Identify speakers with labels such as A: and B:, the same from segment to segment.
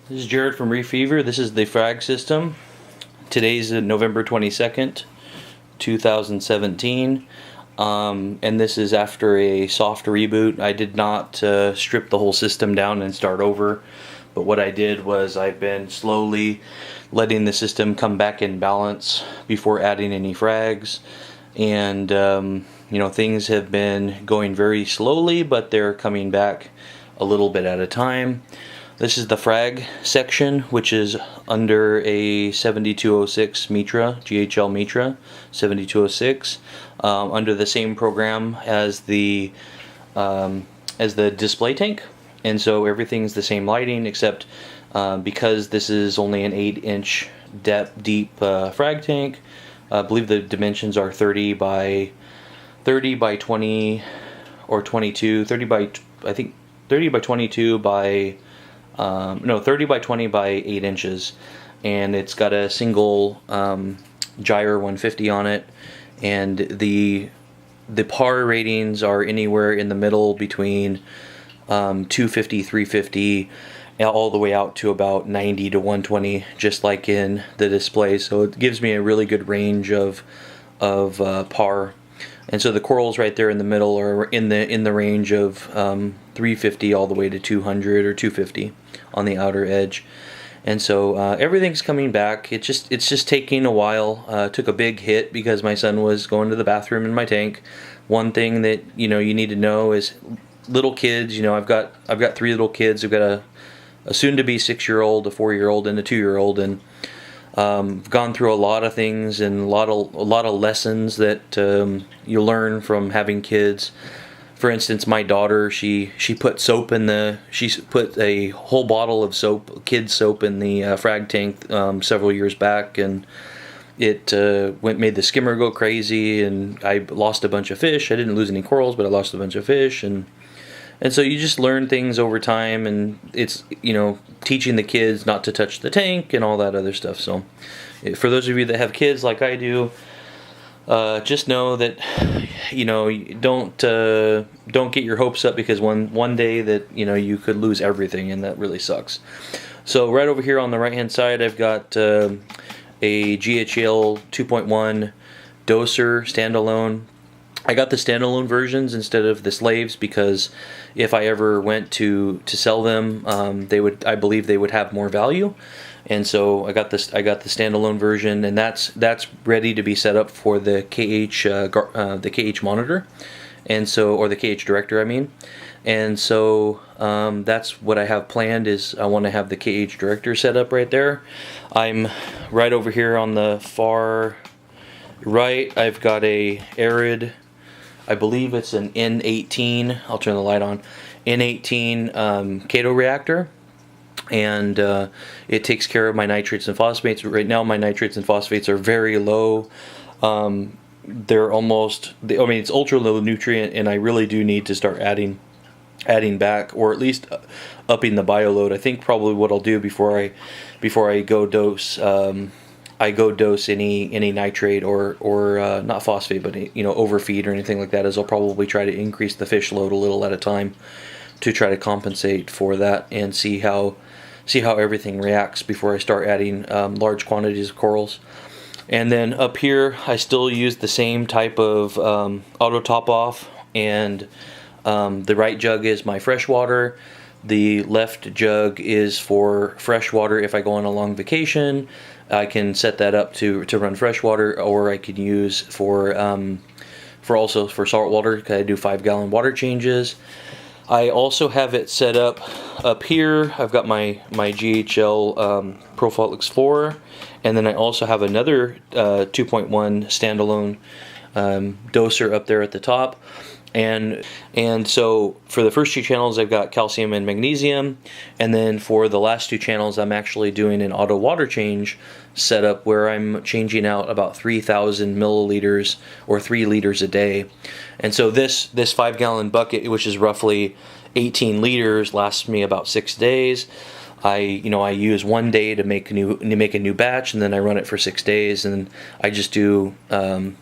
A: This is Jared from Refever. This is the frag system. Today's November 22nd, 2017. And this is after a soft reboot. I did not strip the whole system down and start over. But what I did was I've been slowly letting the system come back in balance before adding any frags. And things have been going very slowly, but they're coming back a little bit at a time. This is the frag section, which is under a 7206 Mitra, GHL Mitra 7206, under the same program as the display tank, and so everything's the same lighting except because this is only an 8-inch deep frag tank. I believe the dimensions are 30 by 20 or 22. 30 by 22 by 30 by 20 by 8 inches, and it's got a single gyre 150 on it, and the par ratings are anywhere in the middle between 250, 350, all the way out to about 90 to 120, just like in the display. So it gives me a really good range of par. And so the corals right there in the middle are in the range of 350 all the way to 200 or 250 on the outer edge. And so everything's coming back. It's just taking a while. Took a big hit because my son was going to the bathroom in my tank. One thing that you need to know is little kids. I've got 3 little kids. I've got a soon-to-be 6-year-old, a 4-year-old, and a 2-year-old, and gone through a lot of things and a lot of lessons that you learn from having kids. For instance, my daughter, she put soap she put a whole bottle of soap, kid soap, in the frag tank several years back, and it made the skimmer go crazy, and I lost a bunch of fish. I didn't lose any corals, but I lost a bunch of fish, and so you just learn things over time, and it's teaching the kids not to touch the tank and all that other stuff. So for those of you that have kids like I do, just know that don't get your hopes up, because one day that you could lose everything, and that really sucks. So right over here on the right hand side, I've got a GHL 2.1 doser standalone. I got the standalone versions instead of the slaves because if I ever went to sell them, I believe they would have more value, and so I got the standalone version, and that's ready to be set up for the KH monitor, and so, or the KH director, I mean, and so that's what I have planned. Is I want to have the KH director set up right there. I'm right over here on the far right. I've got a Arid, I believe it's an N18, I'll turn the light on, N18 Cato reactor, and it takes care of my nitrates and phosphates. Right now my nitrates and phosphates are very low. They're almost, it's ultra low nutrient, and I really do need to start adding back, or at least upping the bio load. I think probably what I'll do before I go dose any nitrate or not phosphate, but overfeed or anything like that, is I'll probably try to increase the fish load a little at a time to try to compensate for that, and see how everything reacts before I start adding large quantities of corals. And then up here, I still use the same type of auto top off, and the right jug is my fresh water. The left jug is for fresh water. If I go on a long vacation, I can set that up to run fresh water, or I can use for salt water. I do 5-gallon water changes. I also have it set up here. I've got my GHL Profile Explorer, and then I also have another 2.1 standalone doser up there at the top. And so for the first 2 channels, I've got calcium and magnesium, and then for the last 2 channels, I'm actually doing an auto water change setup where I'm changing out about 3,000 milliliters or 3 liters a day. And so this 5-gallon bucket, which is roughly 18 liters, lasts me about 6 days. I use 1 day to make a new batch, and then I run it for 6 days, and I just do an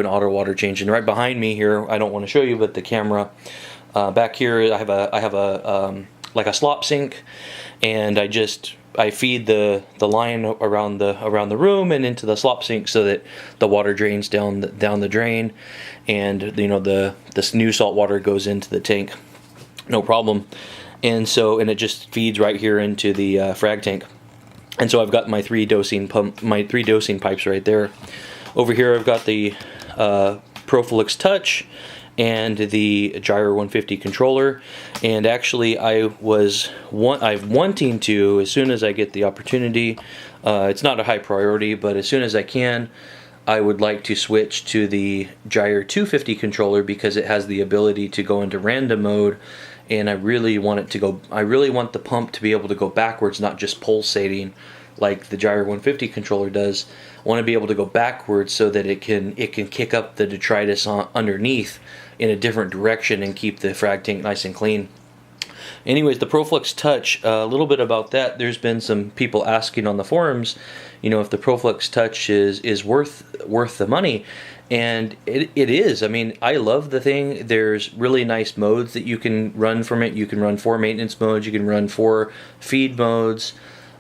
A: auto water change. And right behind me here, I don't want to show you, but the camera back here, I have a like a slop sink, and I just I feed the line around the room and into the slop sink so that the water drains down the drain, and you know this new salt water goes into the tank, no problem. And it just feeds right here into the frag tank. And so I've got my three dosing pipes right there. Over here I've got the Profilux Touch and the Gyro 150 controller, and actually I'm wanting to, as soon as I get the opportunity, it's not a high priority, but as soon as I can, I would like to switch to the Gyro 250 controller because it has the ability to go into random mode, and I really want the pump to be able to go backwards, not just pulsating like the Gyro 150 controller does. I want to be able to go backwards so that it can kick up the detritus underneath in a different direction and keep the frag tank nice and clean. Anyways, the Profilux Touch, a little bit about that. There's been some people asking on the forums, you know, if the Profilux Touch is worth the money, and it is. I mean, I love the thing. There's really nice modes that you can run from it. You can run 4 maintenance modes. You can run 4 feed modes.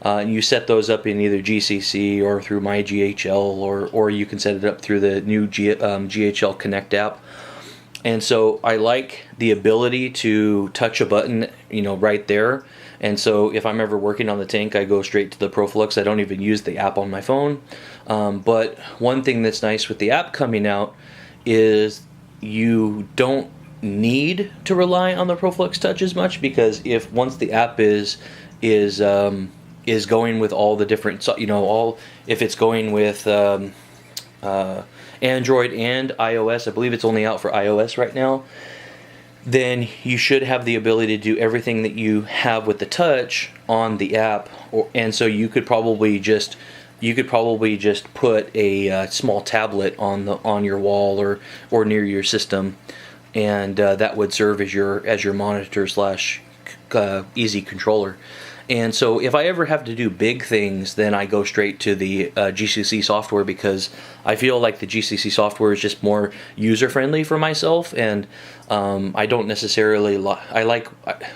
A: And you set those up in either GCC or through My GHL, or you can set it up through the new GHL Connect app. And so I like the ability to touch a button, you know, right there. And so if I'm ever working on the tank, I go straight to the Profilux. I don't even use the app on my phone. But one thing that's nice with the app coming out is you don't need to rely on the Profilux Touch as much, because once the app is going with all the different, you know, if it's going with Android and iOS, I believe it's only out for iOS right now, then you should have the ability to do everything that you have with the touch on the app, and so you could probably just put a small tablet on your wall or near your system, and that would serve as your monitor / easy controller. And so if I ever have to do big things, then I go straight to the GCC software, because I feel like the GCC software is just more user-friendly for myself, and I don't necessarily I like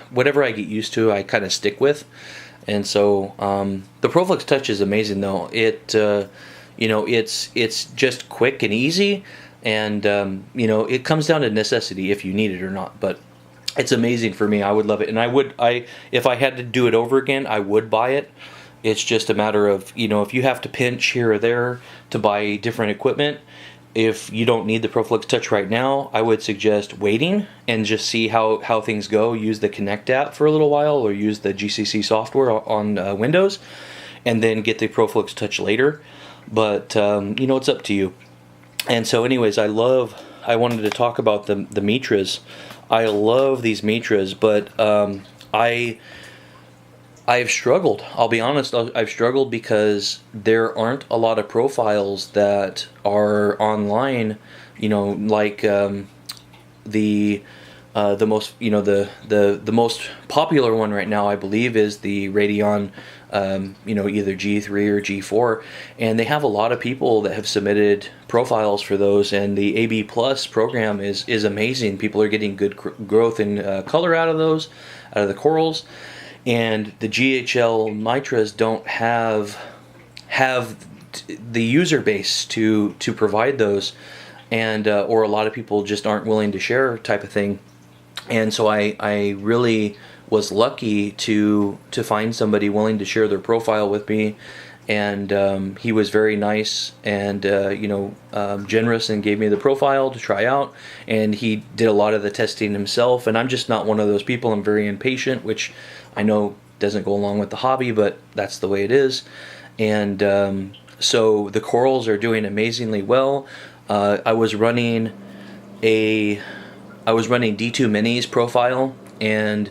A: whatever I get used to, I kind of stick with. And so the Profilux Touch is amazing, though. It you know, it's just quick and easy, and you know, it comes down to necessity if you need it or not, but it's amazing for me. I would love it, and if I had to do it over again, I would buy it. It's just a matter of, you know, if you have to pinch here or there to buy different equipment, if you don't need the Profilux Touch right now, I would suggest waiting and just see how things go. Use the Connect app for a little while, or use the GCC software on Windows, and then get the Profilux Touch later. But you know, it's up to you. And so anyways, I wanted to talk about the Mitras. I love these Mitras, but I've struggled. I'll be honest, I've struggled because there aren't a lot of profiles that are online, you know, like the most, you know, the most popular one right now, I believe, is the Radeon, you know, either G3 or G4, and they have a lot of people that have submitted profiles for those, and the AB Plus program is amazing. People are getting good growth in color out of those, out of the corals, and the GHL Mitras don't have the user base to provide those, and or a lot of people just aren't willing to share, type of thing. And so I really was lucky to find somebody willing to share their profile with me, and he was very nice and you know, generous, and gave me the profile to try out, and he did a lot of the testing himself. And I'm just not one of those people. I'm very impatient, which I know doesn't go along with the hobby, but that's the way it is. And so the corals are doing amazingly well. I was running D2 Mini's profile, and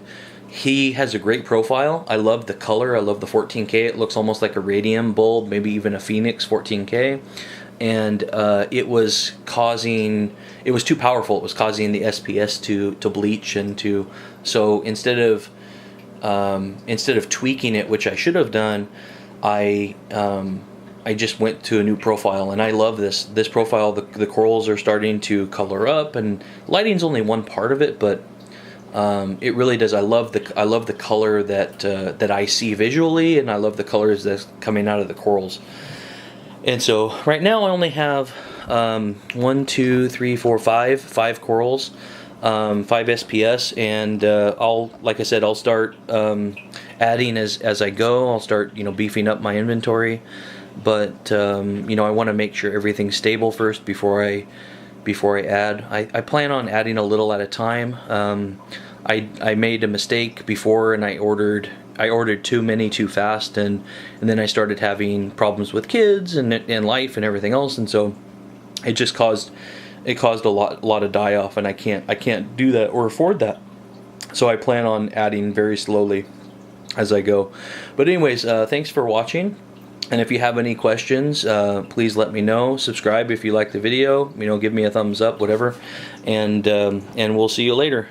A: he has a great profile. I love the color. I love the 14K. It looks almost like a radium bulb, maybe even a Phoenix 14K. And it was too powerful. It was causing the SPS to bleach, and so instead of tweaking it, which I should have done, I just went to a new profile, and I love this profile. The corals are starting to color up, and lighting's only one part of it, but It really does. I love the color that I see visually, and I love the colors that's coming out of the corals. And so right now I only have 1, 2, 3, 4, 5 corals, 5 SPS, and like I said, I'll start adding as I go. I'll start beefing up my inventory, but I want to make sure everything's stable first before I add. I plan on adding a little at a time. I made a mistake before, and I ordered too many too fast, and then I started having problems with kids and life and everything else, and so it just caused a lot of die off, and I can't do that or afford that. So I plan on adding very slowly as I go. But anyways, thanks for watching. And if you have any questions, please let me know. Subscribe if you like the video. Give me a thumbs up, whatever. And we'll see you later.